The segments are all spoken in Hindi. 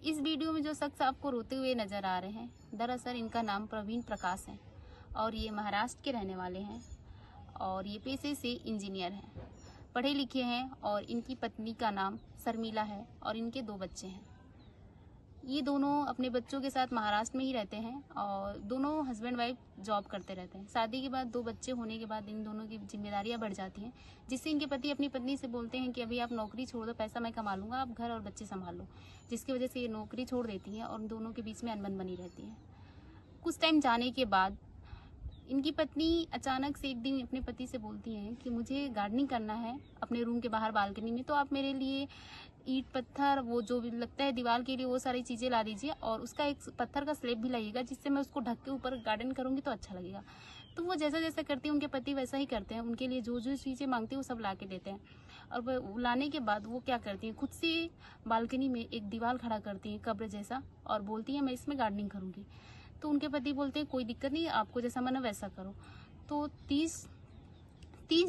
इस वीडियो में जो शख्स आपको रोते हुए नजर आ रहे हैं, दरअसल इनका नाम प्रवीण प्रकाश है और ये महाराष्ट्र के रहने वाले हैं और ये पेशे से इंजीनियर हैं, पढ़े लिखे हैं और इनकी पत्नी का नाम शर्मिला है और इनके 2 बच्चे हैं। ये दोनों अपने बच्चों के साथ महाराष्ट्र में ही रहते हैं और दोनों हस्बैंड वाइफ जॉब करते रहते हैं। शादी के बाद 2 बच्चे होने के बाद इन दोनों की जिम्मेदारियां बढ़ जाती हैं, जिससे इनके पति अपनी पत्नी से बोलते हैं कि अभी आप नौकरी छोड़ दो, पैसा मैं कमा लूंगा, आप घर और बच्चे संभाल लो। जिसकी वजह से ये नौकरी छोड़ देती हैं और उन दोनों के बीच में अनबन बनी रहती है। कुछ टाइम जाने के बाद इनकी पत्नी अचानक से एक दिन अपने पति से बोलती हैं कि मुझे गार्डनिंग करना है अपने रूम के बाहर बालकनी में, तो आप मेरे लिए ईंट पत्थर वो जो भी लगता है दीवार के लिए वो सारी चीजें ला दीजिए और उसका एक पत्थर का स्लैब भी लाइएगा, जिससे मैं उसको ढक के ऊपर गार्डन करूंगी तो अच्छा लगेगा। तो वो जैसा जैसा करती है उनके पति वैसा ही करते हैं, उनके लिए जो जो चीजें मांगती है वो सब ला के देते हैं। और वो लाने के बाद वो क्या करती हैं, खुद से बालकनी में एक दीवार खड़ा करती है कब्र जैसा और बोलती है मैं इसमें गार्डनिंग करूंगी। तो उनके पति बोलते हैं कोई दिक्कत नहीं, आपको जैसा मन है वैसा करो। तो 30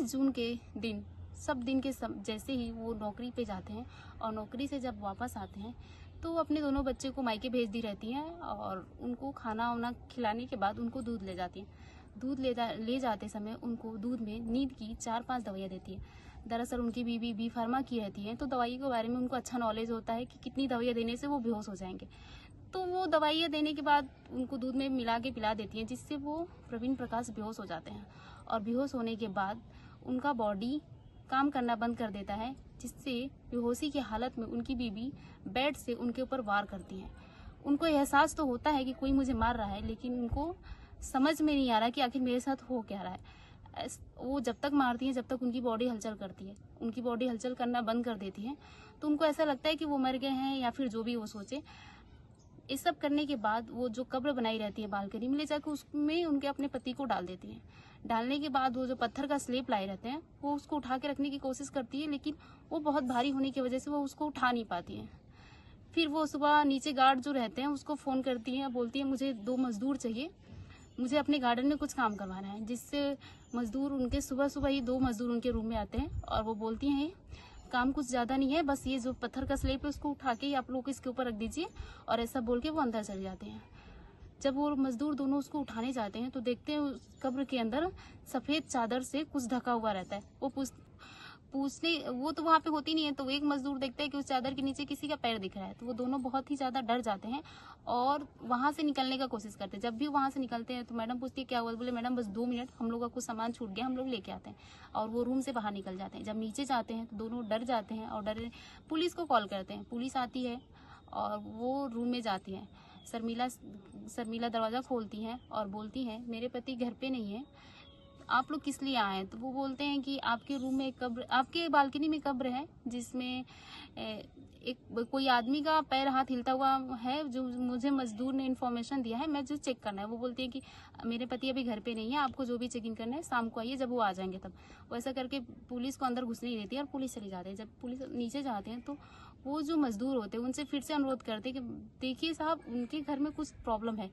जून के दिन सब दिन के जैसे ही वो नौकरी पे जाते हैं और नौकरी से जब वापस आते हैं तो अपने दोनों बच्चे को मायके भेज दी रहती हैं और उनको खाना वाना खिलाने के बाद उनको दूध ले जाती हैं। दूध ले जाते समय उनको दूध में नींद की 4-5 दवाइयाँ देती है। दरअसल उनकी बीवी बी फार्मा की रहती है, तो दवाई के बारे में उनको अच्छा नॉलेज होता है कि कितनी दवाइयाँ देने से वो बेहोश हो जाएंगे। तो वो दवाइयाँ देने के बाद उनको दूध में मिला के पिला देती हैं, जिससे वो प्रवीण प्रकाश बेहोश हो जाते हैं और बेहोश होने के बाद उनका बॉडी काम करना बंद कर देता है, जिससे बेहोशी की हालत में उनकी बीवी बेड से उनके ऊपर वार करती है। उनको एहसास तो होता है कि कोई मुझे मार रहा है, लेकिन उनको समझ में नहीं आ रहा कि आखिर मेरे साथ हो क्या रहा है। वो जब तक मारती है जब तक उनकी बॉडी हलचल करती है, उनकी बॉडी हलचल करना बंद कर देती है तो उनको ऐसा लगता है कि वो मर गए हैं या फिर जो भी वो सोचे। इस सब करने के बाद वो जो कब्र बनाई रहती है बालकनी में ले जाकर उसमें उनके अपने पति को डाल देती है। डालने के बाद वो जो पत्थर का स्लेब लाए रहते हैं वो उसको उठा के रखने की कोशिश करती है, लेकिन वो बहुत भारी होने की वजह से वो उसको उठा नहीं पाती है। फिर वो सुबह नीचे गार्ड जो रहते हैं उसको फोन करती है, बोलती है मुझे 2 मजदूर चाहिए, मुझे अपने गार्डन में कुछ काम करवाना है। जिससे मजदूर उनके सुबह सुबह ही 2 मजदूर उनके रूम में आते हैं और वो बोलती हैं काम कुछ ज्यादा नहीं है, बस ये जो पत्थर का स्लेब है उसको उठा के आप लोग इसके ऊपर रख दीजिए, और ऐसा बोल के वो अंदर चले जाते हैं। जब वो मजदूर दोनों उसको उठाने जाते हैं तो देखते हैं उस कब्र के अंदर सफेद चादर से कुछ ढका हुआ रहता है। वो पूछने वो तो वहां पे होती नहीं है, तो एक मजदूर देखता है कि उस चादर के नीचे किसी का पैर दिख रहा है, तो वो दोनों बहुत ही ज्यादा डर जाते हैं और वहां से निकलने का कोशिश करते हैं। जब भी वहां से निकलते हैं तो मैडम पूछती है क्या हुआ, बोले मैडम बस 2 मिनट, हम लोग का कुछ सामान छूट गया, हम लोग लेके आते हैं, और वो रूम से बाहर निकल जाते हैं। जब नीचे जाते हैं तो दोनों डर जाते हैं और पुलिस को कॉल करते हैं। पुलिस आती है और वो रूम में जाती है। शर्मिला दरवाजा खोलती हैं और बोलती हैं मेरे पति घर पे नहीं है, आप लोग किस लिए आए हैं। तो वो बोलते हैं कि आपके रूम में एक कब्र, आपके बालकनी में कब्र है जिसमें एक कोई आदमी का पैर हाथ हिलता हुआ है, जो मुझे मजदूर ने इन्फॉर्मेशन दिया है, मैं जो चेक करना है। वो बोलती है कि मेरे पति अभी घर पे नहीं है, आपको जो भी चेक इन करना है शाम को आइए, जब वो आ जाएंगे तब। वैसा करके पुलिस को अंदर घुसने नहीं देती है और पुलिस चली जाती है। जब पुलिस नीचे जाते हैं तो वो जो मजदूर होते हैं उनसे फिर से अनुरोध करते हैं कि देखिए साहब उनके घर में कुछ प्रॉब्लम है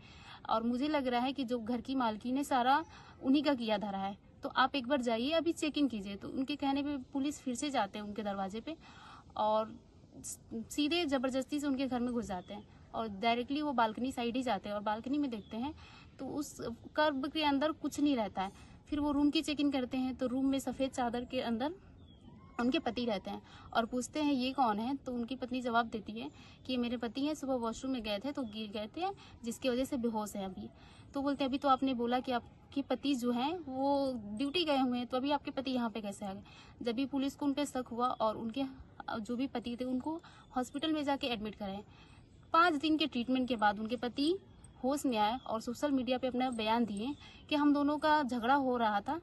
और मुझे लग रहा है कि जो घर की मालकिन ने सारा उन्हीं का किया धरा है, तो आप एक बार जाइए अभी चेक इन कीजिए। तो उनके कहने पे पुलिस फिर से जाते हैं उनके दरवाजे पे और सीधे जबरदस्ती से उनके घर में घुस जाते हैं और डायरेक्टली वो बालकनी साइड ही जाते हैं और बालकनी में देखते हैं तो उस कब्र के अंदर कुछ नहीं रहता है। फिर वो रूम की चेक इन करते हैं तो रूम में सफेद चादर के अंदर उनके पति रहते हैं और पूछते हैं ये कौन है। तो उनकी पत्नी जवाब देती है कि ये मेरे पति हैं, सुबह वॉशरूम में गए थे तो गिर गए थे, जिसकी वजह से बेहोश है अभी। तो बोलते हैं अभी तो आपने बोला कि आपके पति जो हैं वो ड्यूटी गए हुए हैं, तो अभी आपके पति यहाँ पे कैसे आ गए। जब भी पुलिस को उन पे शक हुआ और उनके जो भी पति थे उनको हॉस्पिटल में जाके एडमिट कराए। 5 दिन के ट्रीटमेंट के बाद उनके पति होश में आए और सोशल मीडिया पे अपना बयान दिए कि हम दोनों का झगड़ा हो रहा था,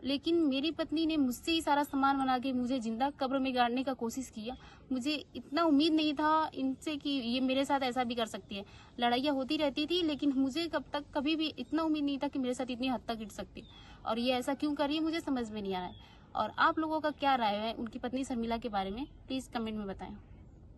लेकिन मेरी पत्नी ने मुझसे ही सारा सामान बना के मुझे जिंदा कब्र में गाड़ने का कोशिश किया। मुझे इतना उम्मीद नहीं था इनसे कि ये मेरे साथ ऐसा भी कर सकती है। लड़ाइयाँ होती रहती थी लेकिन मुझे कभी भी इतना उम्मीद नहीं था कि मेरे साथ इतनी हद तक गिर सकती, और ये ऐसा क्यों कर रही है मुझे समझ में नहीं आ रहा है। और आप लोगों का क्या राय है उनकी पत्नी शर्मिला के बारे में, प्लीज कमेंट में बताएं।